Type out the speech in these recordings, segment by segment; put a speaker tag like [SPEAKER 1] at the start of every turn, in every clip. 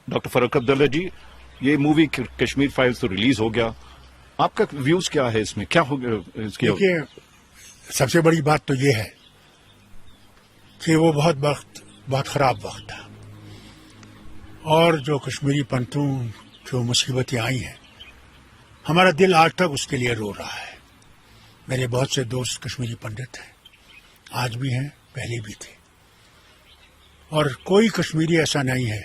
[SPEAKER 1] Doctor Farooq Abdullah جی، یہ movie Kashmir files تو release ہو گیا، آپ کا ویوز کیا ہے اس میں؟ کیا ہو گیا اس کی؟
[SPEAKER 2] دیکھیے، سب سے بڑی بات تو یہ ہے کہ وہ بہت خراب وقت تھا، اور جو کشمیری پنتوں جو مصیبتیں آئی ہیں، ہمارا دل آج تک اس کے لیے رو رہا ہے۔ میرے بہت سے دوست کشمیری پنڈت ہیں، آج بھی ہیں، پہلے بھی تھے، اور کوئی کشمیری ایسا نہیں ہے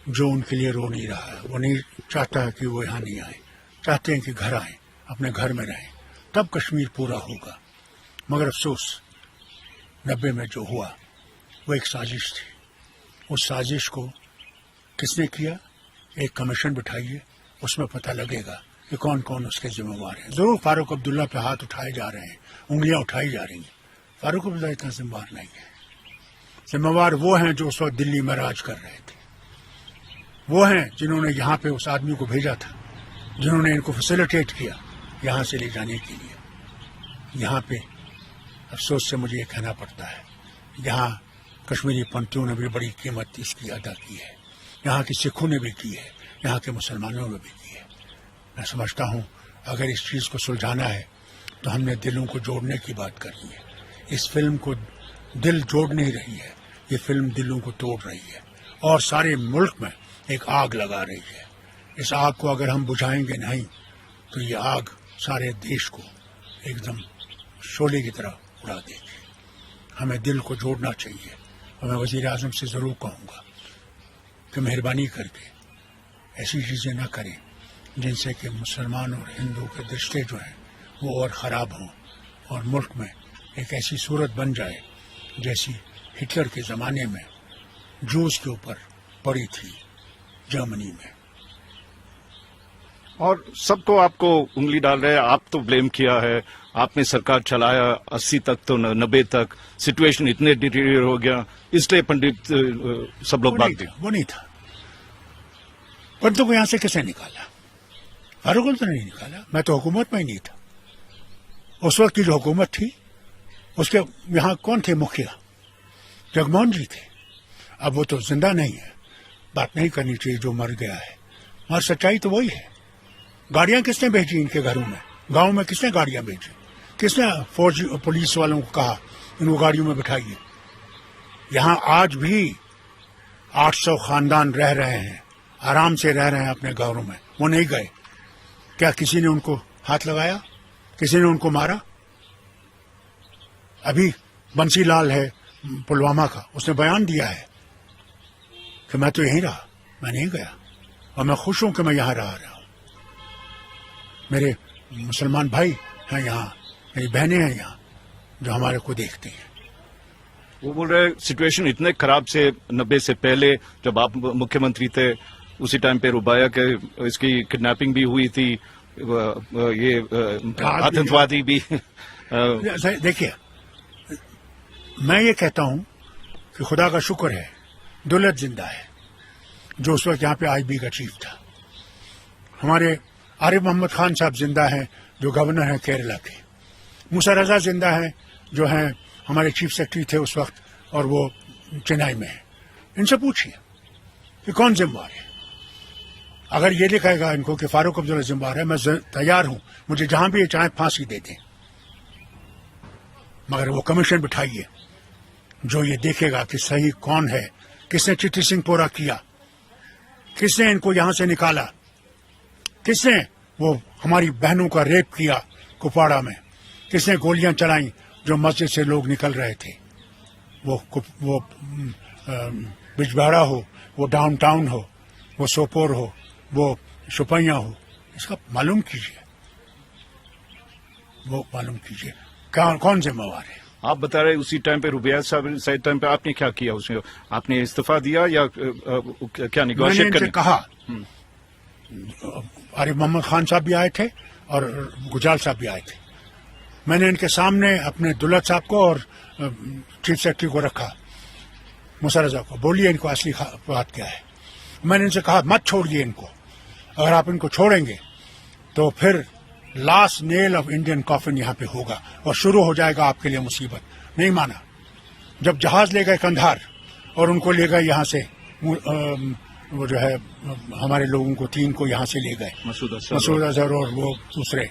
[SPEAKER 2] جو ان کے لیے رو نہیں رہا ہے۔ وہ نہیں چاہتا کہ وہ یہاں نہیں آئیں، چاہتے ہیں کہ گھر آئیں، اپنے گھر میں رہیں، تب کشمیر پورا ہوگا۔ مگر افسوس 90 میں جو ہوا وہ ایک سازش تھی۔ اس سازش کو کس نے کیا؟ ایک کمیشن بٹھائیے، اس میں پتہ لگے گا کہ کون کون اس کے ذمہ وار ہیں۔ ضرور فاروق عبداللہ پہ ہاتھ اٹھائے جا رہے ہیں، انگلیاں اٹھائی جا رہی ہیں، فاروق عبداللہ اتنا ذمہ وار نہیں ہے۔ ذمہ وار وہ ہیں جو اس وقت دلی میں راج کر رہے تھے، وہ ہیں جنہوں نے یہاں پہ اس آدمی کو بھیجا تھا، جنہوں نے ان کو فیسیلیٹیٹ کیا یہاں سے لے جانے کے لیے۔ یہاں پہ افسوس سے مجھے یہ کہنا پڑتا ہے، یہاں کشمیری پنتوں نے بھی بڑی قیمت اس کی ادا کی ہے، یہاں کے سکھوں نے بھی کی ہے، یہاں کے مسلمانوں نے بھی کی ہے۔ میں سمجھتا ہوں اگر اس چیز کو سلجھانا ہے تو ہم نے دلوں کو جوڑنے کی بات کرنی ہے۔ اس فلم کو دل جوڑ نہیں رہی ہے، یہ فلم دلوں کو توڑ رہی ہے، اور سارے ملک میں ایک آگ لگا رہی ہے۔ اس آگ کو اگر ہم بجھائیں گے نہیں تو یہ آگ سارے دیش کو ایک دم شعلے کی طرح اڑا دے گی۔ ہمیں دل کو جوڑنا چاہیے، اور میں وزیر اعظم سے ضرور کہوں گا کہ مہربانی کر کے ایسی چیزیں نہ کریں جن سے کہ مسلمان اور ہندو کے رشتے جو ہیں وہ اور خراب ہوں، اور ملک میں ایک ایسی صورت بن جائے جیسی ہٹلر کے زمانے میں جوز کے اوپر پڑی تھی جرمنی میں۔
[SPEAKER 1] اور سب تو آپ کو انگلی ڈال رہے ہیں، آپ تو بلیم کیا ہے، آپ نے سرکار چلایا 80 تک تو 90 تک، سچویشن اتنے ڈیٹیریٹ ہو گیا، اس لیے پنڈت سب لوگ بھاگ گئے۔
[SPEAKER 2] وہ نہیں تھا، پنتوں کو یہاں سے کس نے نکالا؟ فاروق عبداللہ نے نہیں نکالا، میں تو حکومت میں ہی نہیں تھا۔ اس وقت کی جو حکومت تھی اس کے یہاں کون تھے مکھیا؟ جگموہن جی تھے۔ اب وہ تو زندہ نہیں ہے، بات نہیں کرنی چاہیے جو مر گیا ہے، مگر سچائی تو وہی ہے۔ گاڑیاں کس نے بھیجی ان کے گھروں میں؟ گاؤں میں کس نے گاڑیاں بھیجی؟ کس نے فوج پولیس والوں کو کہا ان کو گاڑیوں میں بٹھائیے؟ یہاں آج بھی 800 خاندان رہ رہے ہیں، آرام سے رہ رہے ہیں اپنے گھروں میں، وہ نہیں گئے۔ کیا کسی نے ان کو ہاتھ لگایا؟ کسی نے ان کو مارا؟ ابھی بنسی لال ہے پلوامہ کا، اس نے بیان دیا ہے کہ میں تو یہیں رہا، میں نہیں گیا، اور میں خوش ہوں کہ میں یہاں رہا ہوں۔ میرے مسلمان بھائی ہیں یہاں، میری بہنیں ہیں یہاں جو ہمارے کو دیکھتے ہیں۔
[SPEAKER 1] وہ بول رہے سچویشن اتنے خراب سے 90 سے پہلے جب آپ مکھیہ منتری تھے اسی ٹائم پہ ربایا کہ اس کی کڈنیپنگ بھی ہوئی تھی، یہ آتنکوادی بھی۔
[SPEAKER 2] دیکھیے، میں یہ کہتا ہوں کہ خدا کا شکر ہے دولت زندہ ہے جو اس وقت یہاں پہ آئی بی کا چیف تھا۔ ہمارے عارف محمد خان صاحب زندہ ہیں جو گورنر ہیں کیرلا کے۔ موسیٰ رضا زندہ ہیں جو ہیں ہمارے چیف سیکرٹری تھے اس وقت، اور وہ چنئی میں ہیں۔ ان سے پوچھیے کہ کون ذمہ وار ہے۔ اگر یہ لکھے گا ان کو کہ فاروق عبداللہ ذمہ وار ہے، میں تیار ہوں، مجھے جہاں بھی یہ چاہیں پھانسی دے دیں، مگر وہ کمیشن بٹھائیے جو یہ دیکھے گا کہ صحیح کون ہے، کس نے چٹھی سنگھ پورا کیا، کس نے ان کو یہاں سے نکالا، کس نے وہ ہماری بہنوں کا ریپ کیا کپواڑہ میں، کس نے گولیاں چلائیں جو مسجد سے لوگ نکل رہے تھے، وہ بجبہارا ہو، وہ ڈاؤن ٹاؤن ہو، وہ سوپور ہو، وہ شوپیاں ہو، اس کا معلوم کیجیے، وہ معلوم کیجیے کون ذمہ وار ہے۔
[SPEAKER 1] آپ بتا رہے اسی ٹائم پہ ربیہ صاحب صحیح ٹائم پہ آپ نے کیا کیا؟ اس میں آپ نے استعفیٰ دیا یا کیا نیگوشیٹ کرنے؟
[SPEAKER 2] میں نے کہا، عارف محمد خان صاحب بھی آئے تھے اور گجرال صاحب بھی آئے تھے، میں نے ان کے سامنے اپنے دولت صاحب کو اور چیف سیکرٹری کو رکھا، موسیٰ رضا کو، بولیے ان کو اصلی بات کیا ہے۔ میں نے ان سے کہا مت چھوڑیے ان کو، اگر آپ ان کو چھوڑیں گے تو پھر last nail of Indian coffin یہاں پہ ہوگا اور شروع ہو جائے گا آپ کے لیے مصیبت۔ نہیں مانا، جب جہاز لے گئے کندھار اور ان کو لے گئے یہاں سے وہ جو ہے ہمارے لوگوں کو 3 کو یہاں سے لے گئے، مسعود اظہر اور وہ دوسرے.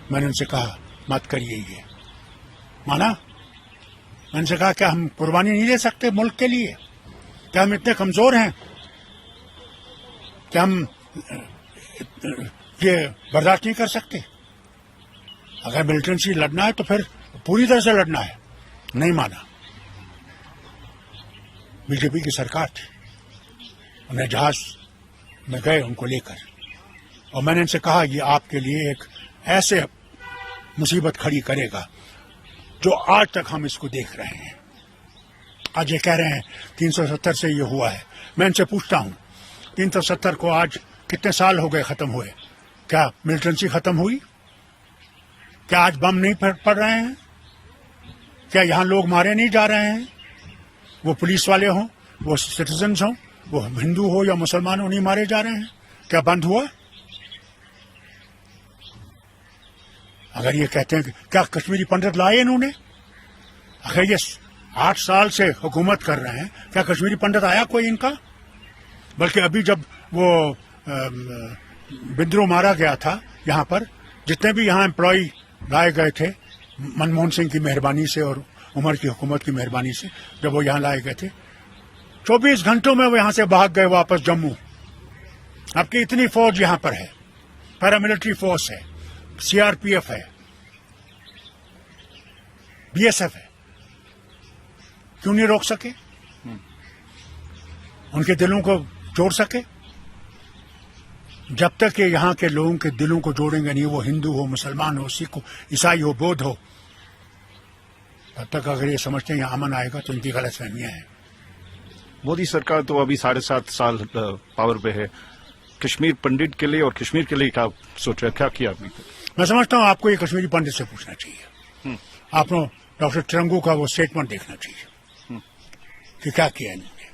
[SPEAKER 2] میں نے ان سے کہا مت کریے، یہ مانا. میں نے سے کہا کیا ہم قربانی نہیں دے سکتے ملک کے لیے؟ کیا ہم اتنے کمزور ہیں؟ کیا ہم یہ برداشت نہیں کر سکتے؟ اگر ملٹنسی لڑنا ہے تو پھر پوری طرح سے لڑنا ہے. نہیں مانا. بی جے پی کی سرکار تھی، انہیں جہاز میں گئے ان کو لے کر، اور میں نے ان سے کہا یہ آپ کے لیے ایک ایسے مصیبت کھڑی کرے گا جو آج تک ہم اس کو دیکھ رہے ہیں. آج یہ کہہ رہے ہیں 370 سے یہ ہوا ہے. میں ان سے پوچھتا ہوں 370 کو آج کتنے سال ہو گئے ختم ہوئے؟ کیا ملٹنسی ختم ہوئی؟ کیا آج بم نہیں پڑ رہے ہیں؟ کیا یہاں لوگ مارے نہیں جا رہے ہیں؟ وہ پولیس والے ہوں، وہ سٹیزنز ہوں، وہ ہندو ہو یا مسلمان ہو، نہیں مارے جا رہے ہیں؟ کیا بند ہوا؟ اگر یہ کہتے ہیں کہ کیا کشمیری پنڈت لائے انہوں نے؟ اگر یہ 8 سال سے حکومت کر رہے ہیں، کیا کشمیری پنڈت آیا کوئی ان کا؟ بلکہ ابھی جب وہ بندرو مارا گیا تھا یہاں پر، جتنے بھی یہاں امپلائی لائے گئے تھے منموہن سنگھ کی مہربانی سے اور عمر کی حکومت کی مہربانی سے، جب وہ یہاں لائے گئے تھے 24 گھنٹوں میں وہ یہاں سے بھاگ گئے واپس جموں. اب کی اتنی فوج یہاں پر ہے، پیراملٹری فورس ہے، سی آر پی ایف ہے، بی ایس ایف ہے. کیوں نہیں روک سکے؟ ان کے دلوں کو جوڑ سکے؟ جب تک کہ یہاں کے لوگوں کے دلوں کو جوڑیں گے نہیں، وہ ہندو ہو، مسلمان ہو، سکھ ہو، عیسائی ہو، بودھ ہو، تب تک اگر یہ سمجھتے ہیں یہاں امن آئے گا تو ان کی غلط فہمیاں ہیں.
[SPEAKER 1] مودی سرکار تو ابھی 7.5 سال پاور پہ ہے. کشمیر پنڈت کے لیے اور کشمیر کے لیے کیا سوچ رہا ہے، کیا کیا ابھی تک؟
[SPEAKER 2] میں سمجھتا ہوں آپ کو یہ کشمیری پنڈت سے پوچھنا چاہیے. آپ کو ڈاکٹر ترنگو کا وہ اسٹیٹمنٹ دیکھنا چاہیے کہ کیا کیا انہوں نے.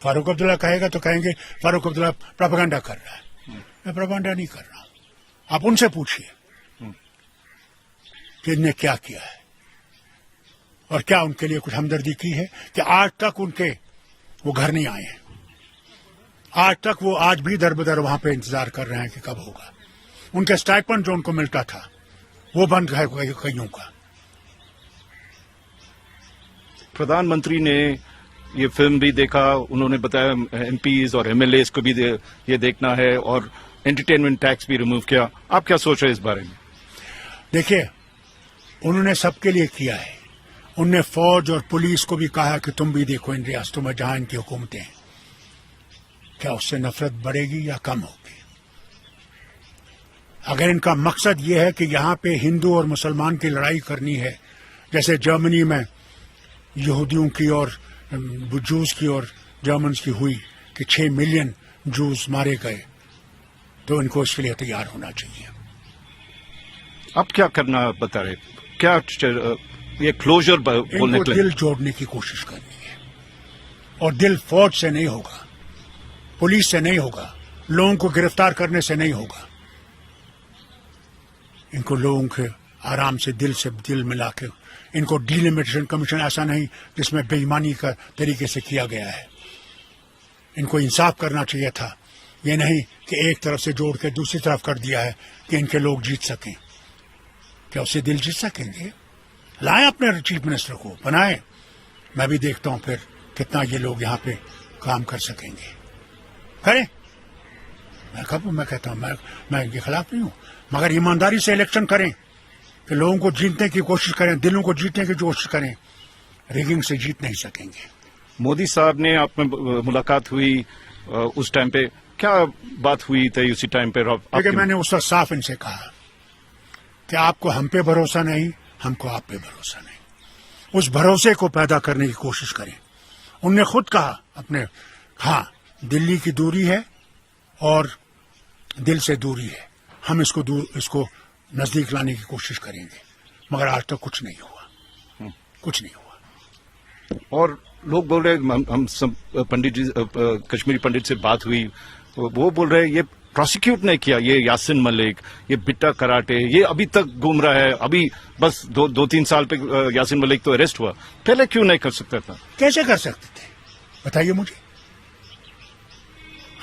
[SPEAKER 2] فاروق عبداللہ کہے گا تو کہیں گے فاروق عبداللہ پروپیگنڈا کر رہا ہے. میں پروپیگنڈا نہیں کر رہا ہوں. آپ ان سے پوچھیے کہ انہوں نے کیا کیا ہے اور کیا ان کے لیے کچھ ہمدردی کی ہے کہ آج تک ان کے وہ گھر نہیں آئے ہیں. آج تک وہ آج بھی در بدر وہاں پہ انتظار کر رہے ہیں کہ کب ہوگا. ان کے اسٹائپنڈ جو ان کو ملتا تھا وہ بند ہے کئیوں کا.
[SPEAKER 1] پردھان منتری نے یہ فلم بھی دیکھا، انہوں نے بتایا ایم پیز اور ایم ایل اےز کو بھی یہ دیکھنا ہے اور انٹرٹینمنٹ ٹیکس بھی ریموو کیا. آپ کیا سوچ رہے ہیں اس بارے میں؟
[SPEAKER 2] دیکھیے انہوں نے سب کے لیے کیا ہے. انہوں نے فوج اور پولیس کو بھی کہا کہ تم بھی دیکھو ان ریاستوں میں جہاں ان کی حکومتیں ہیں، کیا اس سے نفرت بڑھے گی یا کم ہوگی. اگر ان کا مقصد یہ ہے کہ یہاں پہ ہندو اور مسلمان کی لڑائی کرنی ہے، جیسے جرمنی میں یہودیوں کی اور جوز کی اور جرمنز کی ہوئی کہ 6 ملین جوز مارے گئے، تو ان کو اس کے لیے تیار ہونا چاہیے.
[SPEAKER 1] اب کیا کرنا بتا رہے؟ کیا یہ کلوزر بولنے
[SPEAKER 2] ان کو دل جوڑنے کی کوشش کرنی ہے، اور دل فوج سے نہیں ہوگا، پولیس سے نہیں ہوگا، لوگوں کو گرفتار کرنے سے نہیں ہوگا. ان کو لوگوں کے آرام سے دل ملا کے، ان کو ڈیلیمیٹیشن کمیشن ایسا نہیں جس میں بے ایمانی کا طریقے سے کیا گیا ہے. ان کو انصاف کرنا چاہیے تھا، یہ نہیں کہ ایک طرف سے جوڑ کے دوسری طرف کر دیا ہے کہ ان کے لوگ جیت سکیں. کیا اسے دل جیت سکیں گے؟ لائیں اپنے چیف منسٹر کو، بنائیں. میں بھی دیکھتا ہوں پھر کتنا یہ لوگ یہاں پہ کام کر سکیں گے. کریں. میں کہتا ہوں میں ان کے خلاف نہیں ہوں، مگر ایمانداری سے الیکشن کریں کہ لوگوں کو جیتنے کی کوشش کریں، دلوں کو جیتنے کی کوشش کریں. ریگنگ سے جیت نہیں سکیں گے.
[SPEAKER 1] مودی صاحب نے آپ میں ملاقات ہوئی اس ٹائم پہ، کیا بات ہوئی تھی اسی ٹائم پہ؟
[SPEAKER 2] لیکن میں نے اس وقت صاف ان سے کہا کہ آپ کو ہم پہ بھروسہ نہیں، ہم کو آپ پہ بھروسہ نہیں. اس بھروسے کو پیدا کرنے کی کوشش کریں. انہوں نے خود کہا اپنے، ہاں دلی کی دوری ہے اور دل سے دوری ہے، ہم اس کو نزدیک لانے کی کوشش کریں گے، مگر آج تک کچھ نہیں ہوا. کچھ نہیں ہوا.
[SPEAKER 1] اور لوگ بول رہے ہم سب پنڈت جی، کشمیری پنڈت سے بات ہوئی، وہ بول رہے یہ پروسیکیوٹ نہیں کیا، یہ یاسین ملک، یہ بٹا کراٹے، یہ ابھی تک گھوم رہا ہے. ابھی بس 2-3 سال پہ یاسین ملک تو اریسٹ ہوا، پہلے کیوں نہیں کر سکتا تھا؟
[SPEAKER 2] کیسے کر سکتے تھے بتائیے مجھے.